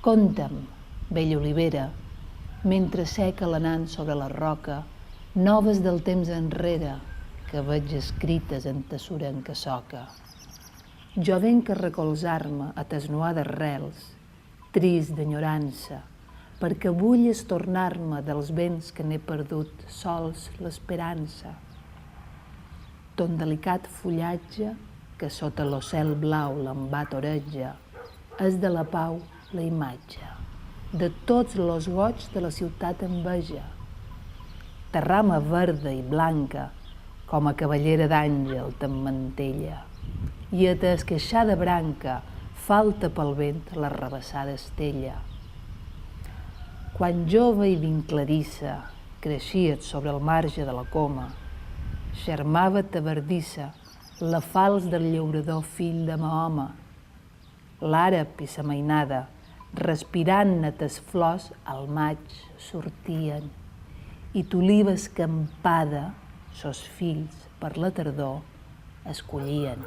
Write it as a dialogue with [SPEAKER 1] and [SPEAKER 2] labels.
[SPEAKER 1] Conta'm, vella olivera, mentre seca l'anant sobre la roca, noves del temps enrere que veig escrites en tessura en què soca. Jo venc a recolzar-me a tes nuades rels, trist d'enyorança, perquè vull estornar-me dels vents que n'he perdut sols l'esperança. Ton delicat fullatge, que sota lo cel blau l'embat oreja, és de la pau la imatge, de tots los goigs de la ciutat enveja. Ta rama verda i blanca, com a cavallera d'àngel t'emmantella, i a ta esqueixada branca falta pel vent la rebassada estella. Quan jove i vinclarissa creixies sobre el marge de la coma, xermava ta verdissa la falç del llaurador fill de Mahoma. L'àrab i sa mainada, respirant-ne tes flors, al maig sortien, i t'oliva escampada, sos fills, per la tardor, escollien.